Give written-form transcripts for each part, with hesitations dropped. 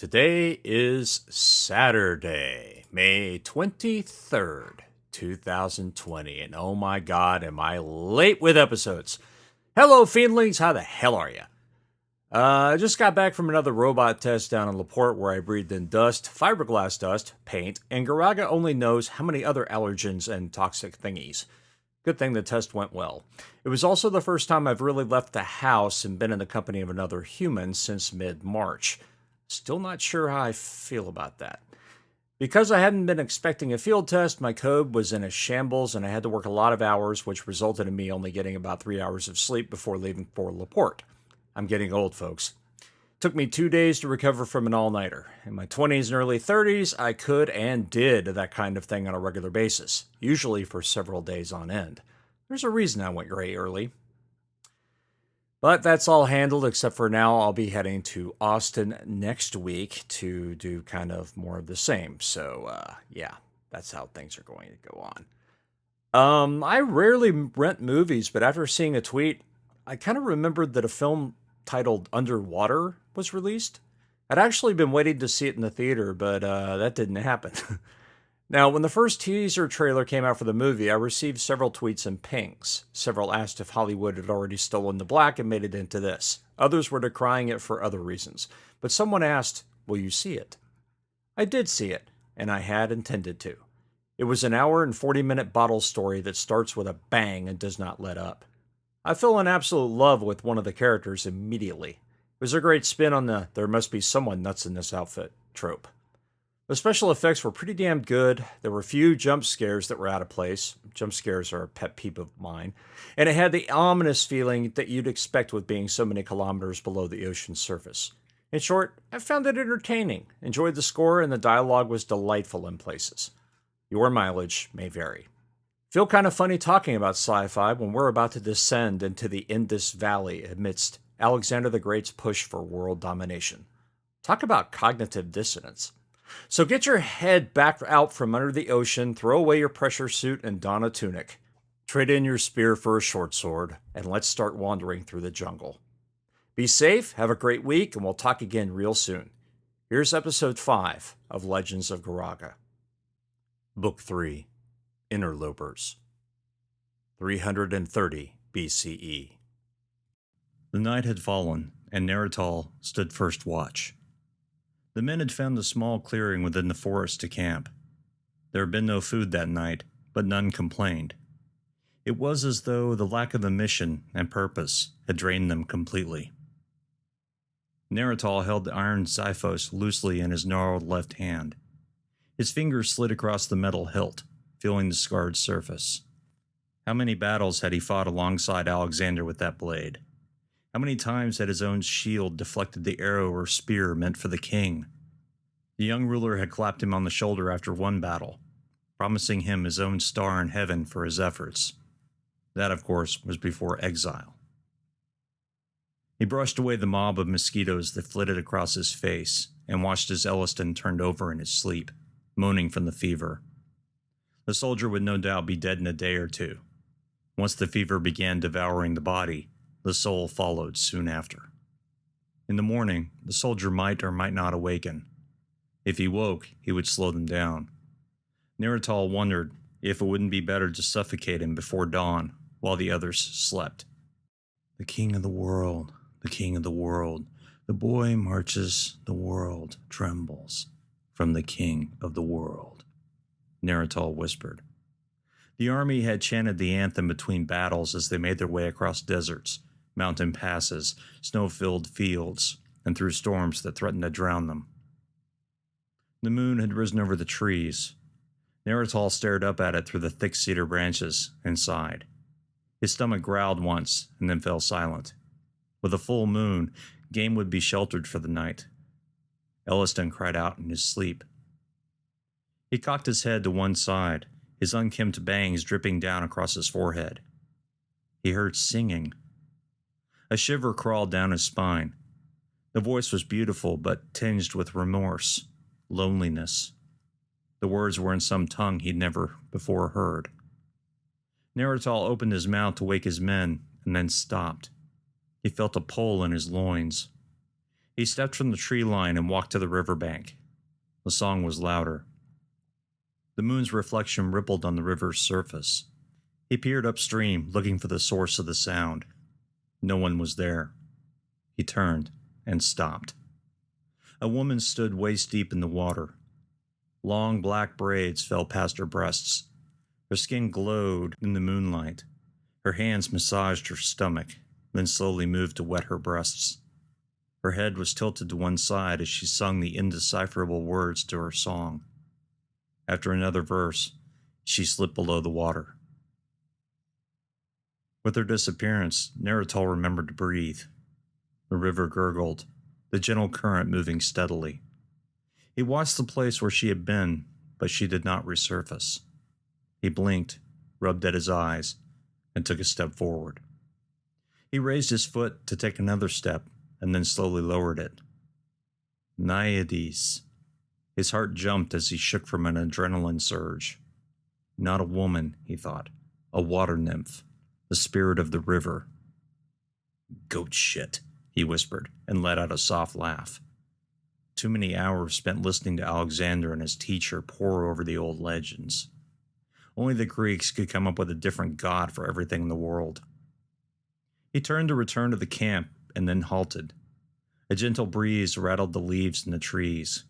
Today is Saturday, May 23rd, 2020, and oh my god, am I late with episodes. Hello, Fiendlings, how the hell are you? I just got back from another robot test down in LaPorte where I breathed in dust, fiberglass dust, paint, and Garaaga only knows how many other allergens and toxic thingies. Good thing the test went well. It was also the first time I've really left the house and been in the company of another human since mid-March. Still not sure how I feel about that. Because I hadn't been expecting a field test, my code was in a shambles and I had to work a lot of hours, which resulted in me only getting about 3 hours of sleep before leaving for LaPorte. I'm getting old, folks. Took me 2 days to recover from an all-nighter. In my 20s and early 30s, I could and did that kind of thing on a regular basis, usually for several days on end. There's a reason I went gray early. But that's all handled, except for now I'll be heading to Austin next week to do kind of more of the same. So, yeah, that's how things are going to go on. I rarely rent movies, but after seeing a tweet, I kind of remembered that a film titled Underwater was released. I'd actually been waiting to see it in the theater, but that didn't happen. Now, when the first teaser trailer came out for the movie, I received several tweets and pings. Several asked if Hollywood had already stolen the black and made it into this. Others were decrying it for other reasons. But someone asked, will you see it? I did see it, and I had intended to. It was an hour and 40-minute bottle story that starts with a bang and does not let up. I fell in absolute love with one of the characters immediately. It was a great spin on the "there must be someone nuts in this outfit" trope. The special effects were pretty damn good. There were few jump scares that were out of place. Jump scares are a pet peeve of mine. And it had the ominous feeling that you'd expect with being so many kilometers below the ocean's surface. In short, I found it entertaining, enjoyed the score, and the dialogue was delightful in places. Your mileage may vary. Feel kind of funny talking about sci-fi when we're about to descend into the Indus Valley amidst Alexander the Great's push for world domination. Talk about cognitive dissonance. So get your head back out from under the ocean, throw away your pressure suit, and don a tunic. Trade in your spear for a short sword, and let's start wandering through the jungle. Be safe, have a great week, and we'll talk again real soon. Here's episode 5 of Legends of Garaaga. Book 3, Interlopers. 330 BCE. The night had fallen, and Naiad stood first watch. The men had found a small clearing within the forest to camp. There had been no food that night, but none complained. It was as though the lack of a mission and purpose had drained them completely. Naiad held the iron xiphos loosely in his gnarled left hand. His fingers slid across the metal hilt, feeling the scarred surface. How many battles had he fought alongside Alexander with that blade? How many times had his own shield deflected the arrow or spear meant for the king? The young ruler had clapped him on the shoulder after one battle, promising him his own star in heaven for his efforts. That, of course, was before exile. He brushed away the mob of mosquitoes that flitted across his face and watched as Elliston turned over in his sleep, moaning from the fever. The soldier would no doubt be dead in a day or two. Once the fever began devouring the body, the soul followed soon after. In the morning, the soldier might or might not awaken. If he woke, he would slow them down. Naiad wondered if it wouldn't be better to suffocate him before dawn while the others slept. The king of the world, the king of the world, the boy marches, the world trembles. From the king of the world, Naiad whispered. The army had chanted the anthem between battles as they made their way across deserts, mountain passes, snow-filled fields, and through storms that threatened to drown them. The moon had risen over the trees. Naiad stared up at it through the thick cedar branches and sighed. His stomach growled once and then fell silent. With a full moon, game would be sheltered for the night. Elliston cried out in his sleep. He cocked his head to one side, his unkempt bangs dripping down across his forehead. He heard singing. A shiver crawled down his spine. The voice was beautiful, but tinged with remorse, loneliness. The words were in some tongue he'd never before heard. Naiad opened his mouth to wake his men, and then stopped. He felt a pull in his loins. He stepped from the tree line and walked to the riverbank. The song was louder. The moon's reflection rippled on the river's surface. He peered upstream, looking for the source of the sound. No one was there. He turned and stopped. A woman stood waist deep in the water. Long black braids fell past her breasts. Her skin glowed in the moonlight. Her hands massaged her stomach, then slowly moved to wet her breasts. Her head was tilted to one side as she sung the indecipherable words to her song. After another verse, she slipped below the water. With her disappearance, Naiad remembered to breathe. The river gurgled, the gentle current moving steadily. He watched the place where she had been, but she did not resurface. He blinked, rubbed at his eyes, and took a step forward. He raised his foot to take another step, and then slowly lowered it. Naiades. His heart jumped as he shook from an adrenaline surge. Not a woman, he thought. A water nymph. The spirit of the river. Goat shit, he whispered, and let out a soft laugh. Too many hours spent listening to Alexander and his teacher pore over the old legends. Only the Greeks could come up with a different god for everything in the world. He turned to return to the camp and then halted. A gentle breeze rattled the leaves in the trees.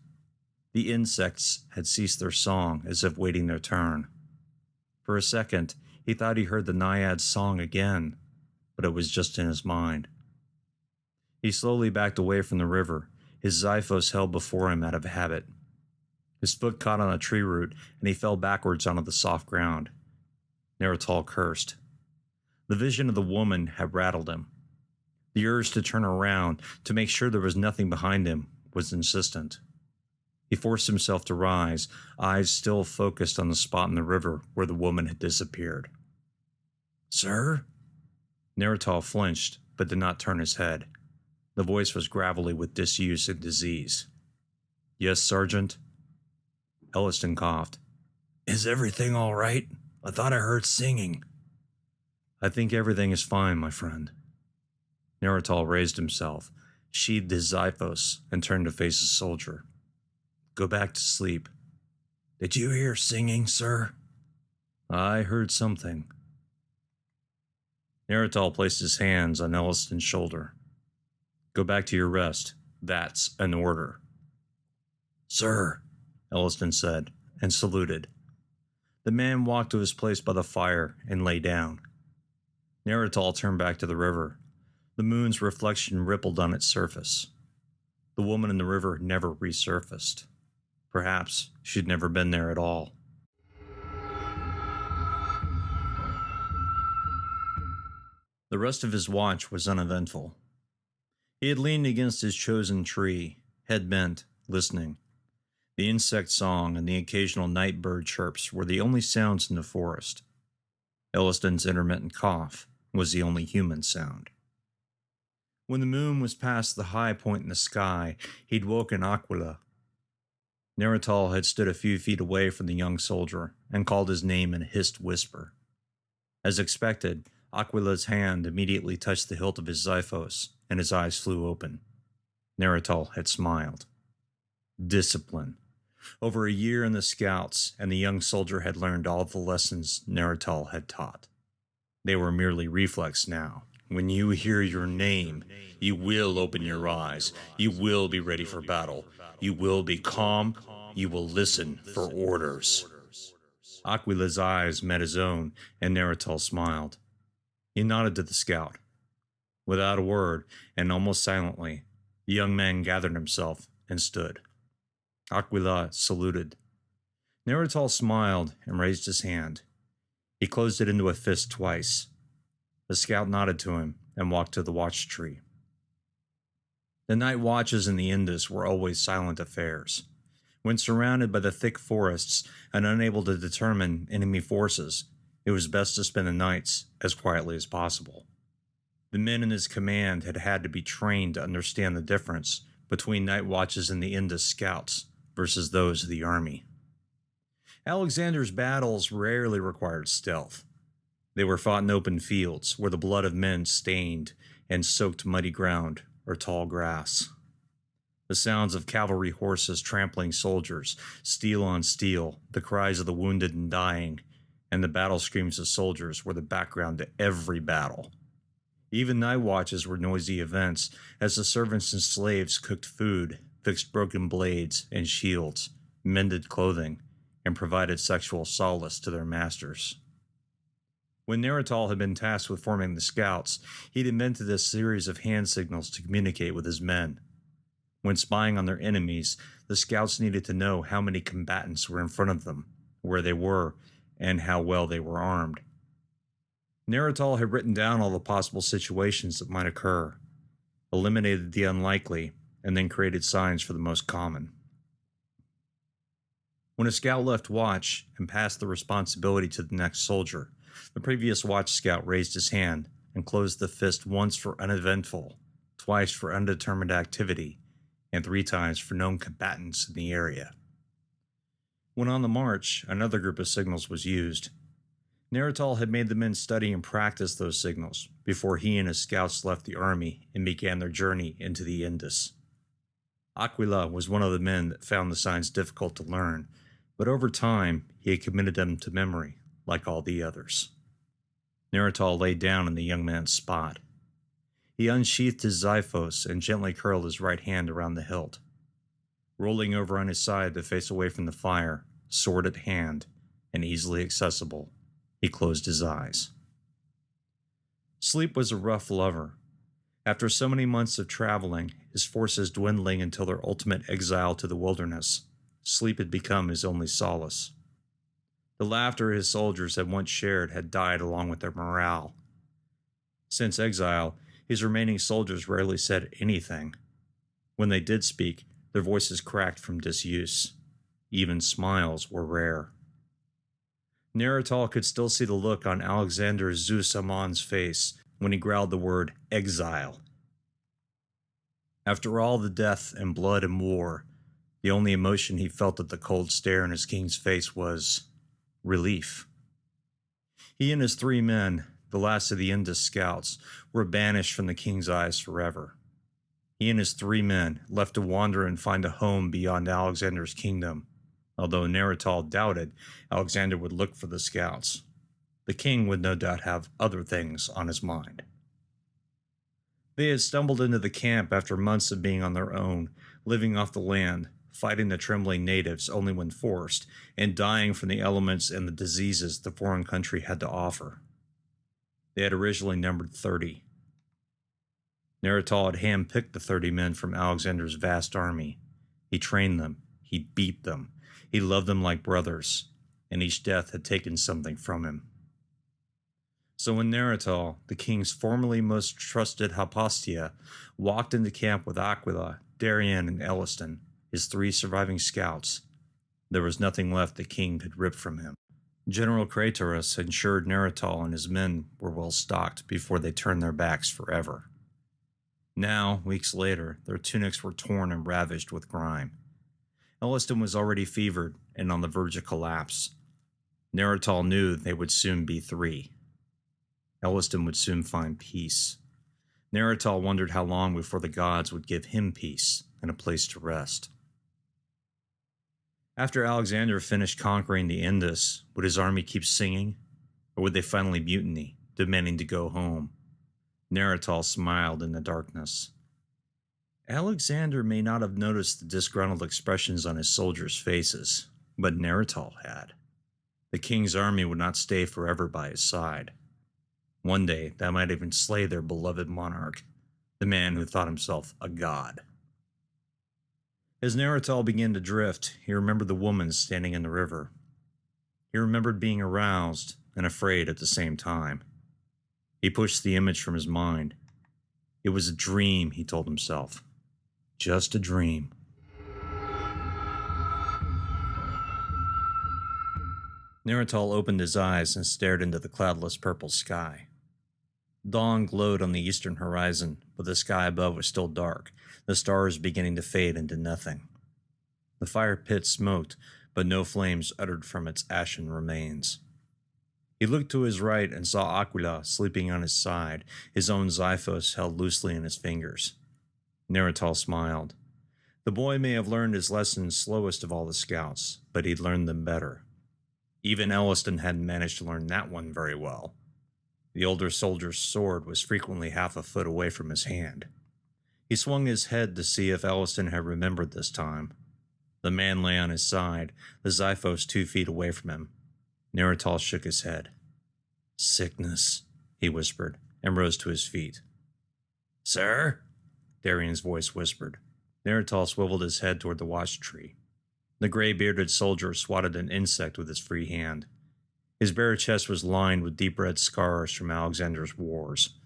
The insects had ceased their song as if waiting their turn. For a second, he thought he heard the Naiad's song again, but it was just in his mind. He slowly backed away from the river, his Xiphos held before him out of habit. His foot caught on a tree root, and he fell backwards onto the soft ground. Naiad cursed. The vision of the woman had rattled him. The urge to turn around, to make sure there was nothing behind him, was insistent. He forced himself to rise, eyes still focused on the spot in the river where the woman had disappeared. "Sir?" Naiad flinched, but did not turn his head. The voice was gravelly with disuse and disease. "Yes, Sergeant?" Elliston coughed. "Is everything all right? I thought I heard singing." "I think everything is fine, my friend." Naiad raised himself, sheathed his Xiphos, and turned to face the soldier. "Go back to sleep." "Did you hear singing, sir?" "I heard something." Naiad placed his hands on Elliston's shoulder. "Go back to your rest. That's an order." "Sir," Elliston said, and saluted. The man walked to his place by the fire and lay down. Naiad turned back to the river. The moon's reflection rippled on its surface. The woman in the river never resurfaced. Perhaps she'd never been there at all. The rest of his watch was uneventful. He had leaned against his chosen tree, head bent, listening. The insect song and the occasional night bird chirps were the only sounds in the forest. Elliston's intermittent cough was the only human sound. When the moon was past the high point in the sky, he'd woken Aquila. Naiad had stood a few feet away from the young soldier and called his name in a hissed whisper. As expected, Aquila's hand immediately touched the hilt of his Xiphos, and his eyes flew open. Naiad had smiled. Discipline. Over a year in the Scouts, and the young soldier had learned all the lessons Naiad had taught. They were merely reflex now. When you hear your name, you will open your eyes. You will be ready for battle. You will be calm. You will listen for orders. Aquila's eyes met his own, and Naiad smiled. He nodded to the scout. Without a word, and almost silently, the young man gathered himself and stood. Aquila saluted. Naiad smiled and raised his hand. He closed it into a fist twice. The scout nodded to him and walked to the watch tree. The night watches in the Indus were always silent affairs. When surrounded by the thick forests and unable to determine enemy forces, it was best to spend the nights as quietly as possible. The men in his command had had to be trained to understand the difference between night watches in the Indus Scouts versus those of the army. Alexander's battles rarely required stealth. They were fought in open fields where the blood of men stained and soaked muddy ground or tall grass. The sounds of cavalry horses trampling soldiers, steel on steel, the cries of the wounded and dying, and the battle screams of soldiers were the background to every battle. Even night watches were noisy events, as the servants and slaves cooked food, fixed broken blades and shields, mended clothing, and provided sexual solace to their masters. When Nerital had been tasked with forming the scouts, he'd invented a series of hand signals to communicate with his men. When spying on their enemies, the scouts needed to know how many combatants were in front of them, where they were, and how well they were armed. Nerital had written down all the possible situations that might occur, eliminated the unlikely, and then created signs for the most common. When a scout left watch and passed the responsibility to the next soldier, the previous watch scout raised his hand and closed the fist once for uneventful, twice for undetermined activity, and 3 times for known combatants in the area. When on the march, another group of signals was used. Nerital had made the men study and practice those signals before he and his scouts left the army and began their journey into the Indus. Aquila was one of the men that found the signs difficult to learn, but over time he had committed them to memory, like all the others. Nerital lay down in the young man's spot. He unsheathed his xiphos and gently curled his right hand around the hilt. Rolling over on his side to face away from the fire, sword at hand, and easily accessible, he closed his eyes. Sleep was a rough lover. After so many months of traveling, his forces dwindling until their ultimate exile to the wilderness, sleep had become his only solace. The laughter his soldiers had once shared had died along with their morale. Since exile, his remaining soldiers rarely said anything. When they did speak, their voices cracked from disuse. Even smiles were rare. Nerital could still see the look on Alexander Zeus Amon's face when he growled the word exile. After all the death and blood and war, the only emotion he felt at the cold stare in his king's face was relief. He and his 3 men, the last of the Indus scouts, were banished from the king's eyes forever. He and his 3 men left to wander and find a home beyond Alexander's kingdom, although Nerital doubted Alexander would look for the scouts. The king would no doubt have other things on his mind. They had stumbled into the camp after months of being on their own, living off the land, fighting the trembling natives only when forced, and dying from the elements and the diseases the foreign country had to offer. They had originally numbered 30. Nerital had handpicked the 30 men from Alexander's vast army. He trained them, he beat them, he loved them like brothers, and each death had taken something from him. So when Nerital, the king's formerly most trusted Hypatia, walked into camp with Aquila, Darian, and Elliston, his 3 surviving scouts, there was nothing left the king could rip from him. General Craterus ensured Nerital and his men were well stocked before they turned their backs forever. Now, weeks later, their tunics were torn and ravaged with grime. Elliston was already fevered and on the verge of collapse. Nerital knew they would soon be 3. Elliston would soon find peace. Nerital wondered how long before the gods would give him peace and a place to rest. After Alexander finished conquering the Indus, would his army keep singing, or would they finally mutiny, demanding to go home? Nerital smiled in the darkness. Alexander may not have noticed the disgruntled expressions on his soldiers' faces, but Nerital had. The king's army would not stay forever by his side. One day, that might even slay their beloved monarch, the man who thought himself a god. As Nerital began to drift, he remembered the woman standing in the river. He remembered being aroused and afraid at the same time. He pushed the image from his mind. It was a dream, he told himself. Just a dream. Nerital opened his eyes and stared into the cloudless purple sky. Dawn glowed on the eastern horizon, but the sky above was still dark, the stars beginning to fade into nothing. The fire pit smoked, but no flames uttered from its ashen remains. He looked to his right and saw Aquila sleeping on his side, his own xiphos held loosely in his fingers. Nerital smiled. The boy may have learned his lessons slowest of all the scouts, but he'd learned them better. Even Elliston hadn't managed to learn that one very well. The older soldier's sword was frequently half a foot away from his hand. He swung his head to see if Elliston had remembered this time. The man lay on his side, the Xiphos 2 feet away from him. Nerital shook his head. "Sickness," he whispered, and rose to his feet. "Sir?" Darian's voice whispered. Nerital swiveled his head toward the watch tree. The gray-bearded soldier swatted an insect with his free hand. His bare chest was lined with deep red scars from Alexander's wars.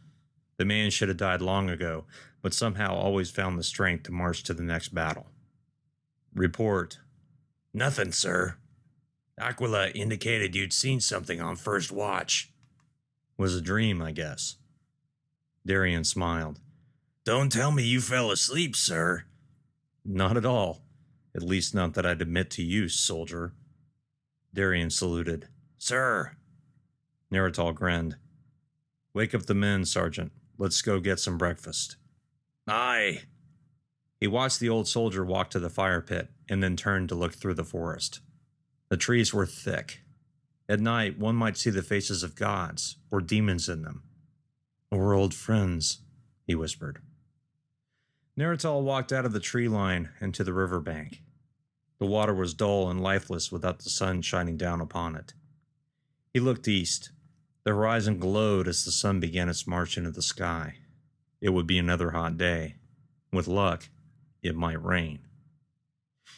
The man should have died long ago, but somehow always found the strength to march to the next battle. "Report." "Nothing, sir. Aquila indicated you'd seen something on first watch." "Was a dream, I guess." Darian smiled. "Don't tell me you fell asleep, sir." "Not at all. At least not that I'd admit to you, soldier." Darian saluted. "Sir." Nerital grinned. "Wake up the men, Sergeant. Let's go get some breakfast." "Aye." He watched the old soldier walk to the fire pit and then turned to look through the forest. The trees were thick. At night, one might see the faces of gods or demons in them. "We're old friends," he whispered. Nerital walked out of the tree line and to the riverbank. The water was dull and lifeless without the sun shining down upon it. He looked east. The horizon glowed as the sun began its march into the sky. It would be another hot day. With luck, it might rain.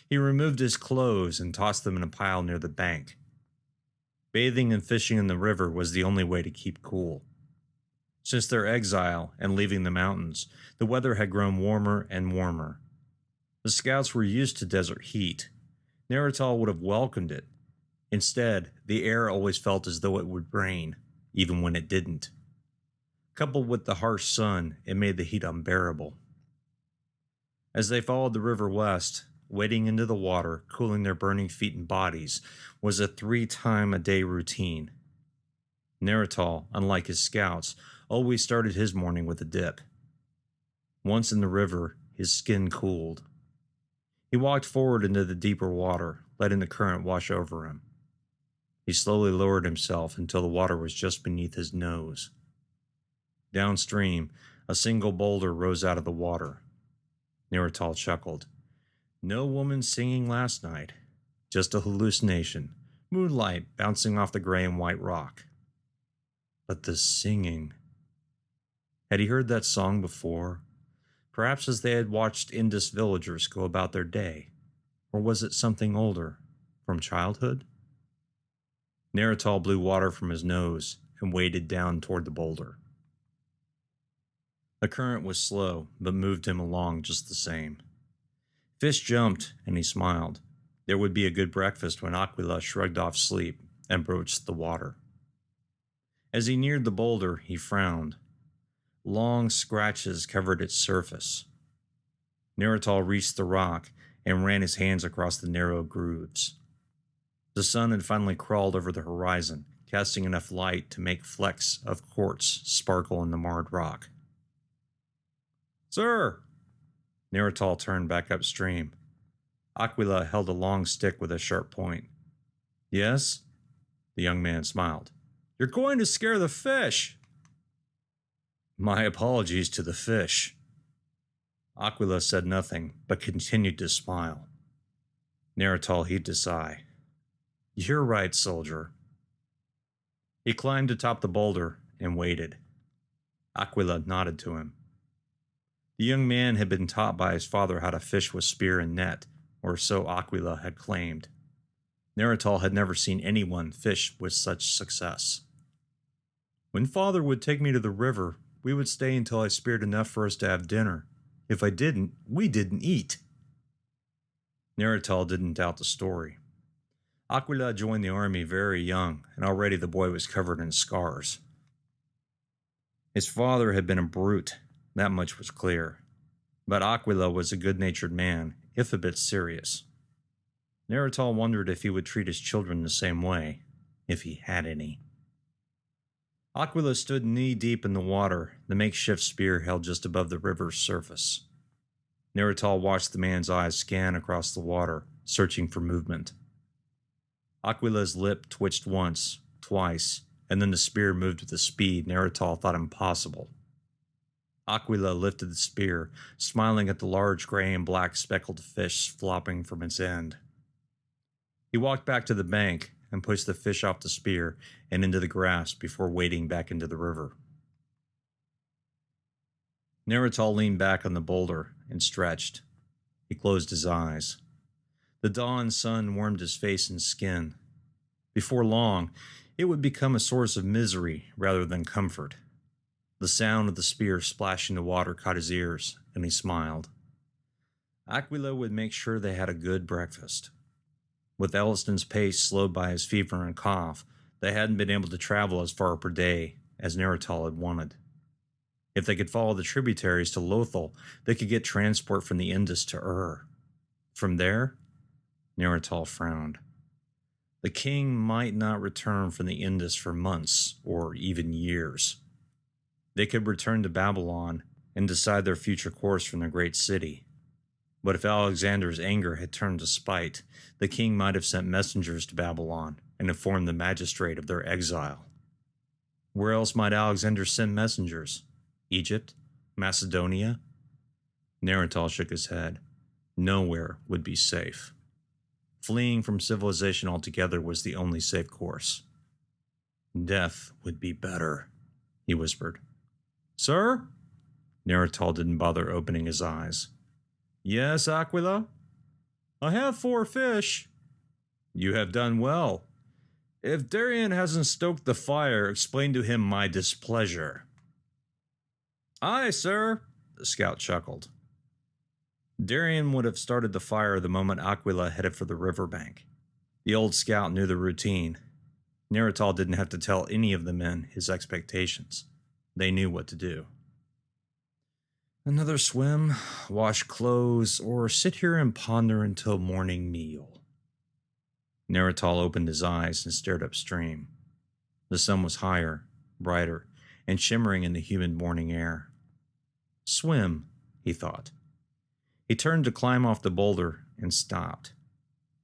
He removed his clothes and tossed them in a pile near the bank. Bathing and fishing in the river was the only way to keep cool. Since their exile and leaving the mountains, the weather had grown warmer and warmer. The scouts were used to desert heat. Nerital would have welcomed it. Instead, the air always felt as though it would rain, even when it didn't. Coupled with the harsh sun, it made the heat unbearable. As they followed the river west, wading into the water, cooling their burning feet and bodies, was a 3-time-a-day routine. Nerital, unlike his scouts, always started his morning with a dip. Once in the river, his skin cooled. He walked forward into the deeper water, letting the current wash over him. He slowly lowered himself until the water was just beneath his nose. Downstream, a single boulder rose out of the water. Nerital chuckled. No woman singing last night. Just a hallucination. Moonlight bouncing off the gray and white rock. But the singing. Had he heard that song before? Perhaps as they had watched Indus villagers go about their day. Or was it something older, from childhood? Nerital blew water from his nose and waded down toward the boulder. The current was slow, but moved him along just the same. Fish jumped, and he smiled. There would be a good breakfast when Aquila shrugged off sleep and broached the water. As he neared the boulder, he frowned. Long scratches covered its surface. Nerital reached the rock and ran his hands across the narrow grooves. The sun had finally crawled over the horizon, casting enough light to make flecks of quartz sparkle in the marred rock. "Sir!" Nerital turned back upstream. Aquila held a long stick with a sharp point. "Yes?" The young man smiled. "You're going to scare the fish!" "My apologies to the fish." Aquila said nothing, but continued to smile. Nerital heaved a sigh. "You're right, soldier." He climbed atop the boulder and waited. Aquila nodded to him. The young man had been taught by his father how to fish with spear and net, or so Aquila had claimed. Nerital had never seen anyone fish with such success. "When father would take me to the river, we would stay until I speared enough for us to have dinner. If I didn't, we didn't eat." Nerital didn't doubt the story. Aquila joined the army very young, and already the boy was covered in scars. His father had been a brute, that much was clear. But Aquila was a good-natured man, if a bit serious. Nerital wondered if he would treat his children the same way, if he had any. Aquila stood knee-deep in the water, the makeshift spear held just above the river's surface. Nerital watched the man's eyes scan across the water, searching for movement. Aquila's lip twitched once, twice, and then the spear moved with a speed Nerital thought impossible. Aquila lifted the spear, smiling at the large gray and black speckled fish flopping from its end. He walked back to the bank and pushed the fish off the spear and into the grass before wading back into the river. Nerital leaned back on the boulder and stretched. He closed his eyes. The dawn sun warmed his face and skin. Before long, it would become a source of misery rather than comfort. The sound of the spear splashing the water caught his ears, and he smiled. Aquila would make sure they had a good breakfast. With Elliston's pace slowed by his fever and cough, they hadn't been able to travel as far per day as Nerital had wanted. If they could follow the tributaries to Lothal, they could get transport from the Indus to Ur. From there, Nerital frowned. The king might not return from the Indus for months or even years. They could return to Babylon and decide their future course from the great city. But if Alexander's anger had turned to spite, the king might have sent messengers to Babylon and informed the magistrate of their exile. Where else might Alexander send messengers? Egypt? Macedonia? Nerital shook his head. Nowhere would be safe. Fleeing from civilization altogether was the only safe course. Death would be better, he whispered. Sir? Nerital didn't bother opening his eyes. Yes, Aquila? I have 4 fish. You have done well. If Darian hasn't stoked the fire, explain to him my displeasure. Aye, sir, the scout chuckled. Darian would have started the fire the moment Aquila headed for the riverbank. The old scout knew the routine. Nerital didn't have to tell any of the men his expectations. They knew what to do. Another swim, wash clothes, or sit here and ponder until morning meal. Nerital opened his eyes and stared upstream. The sun was higher, brighter, and shimmering in the humid morning air. Swim, he thought. He turned to climb off the boulder and stopped.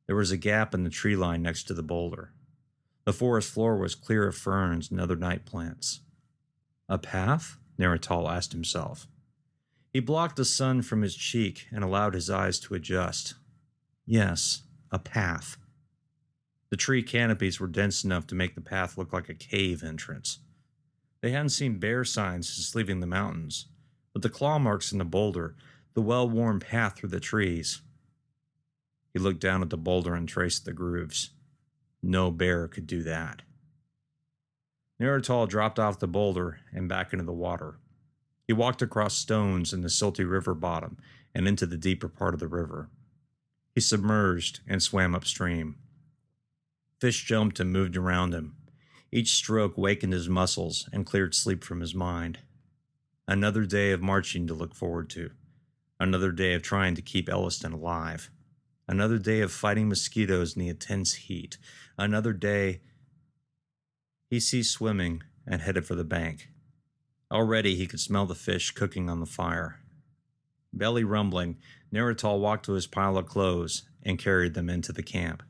There was a gap in the tree line next to the boulder. The forest floor was clear of ferns and other night plants. A path? Nerital asked himself. He blocked the sun from his cheek and allowed his eyes to adjust. Yes, a path. The tree canopies were dense enough to make the path look like a cave entrance. They hadn't seen bear signs since leaving the mountains, but the claw marks in the boulder, the well-worn path through the trees. He looked down at the boulder and traced the grooves. No bear could do that. Nerital dropped off the boulder and back into the water. He walked across stones in the silty river bottom and into the deeper part of the river. He submerged and swam upstream. Fish jumped and moved around him. Each stroke wakened his muscles and cleared sleep from his mind. Another day of marching to look forward to. Another day of trying to keep Elliston alive. Another day of fighting mosquitoes in the intense heat. Another day. He ceased swimming and headed for the bank. Already he could smell the fish cooking on the fire. Belly rumbling, Nerital walked to his pile of clothes and carried them into the camp.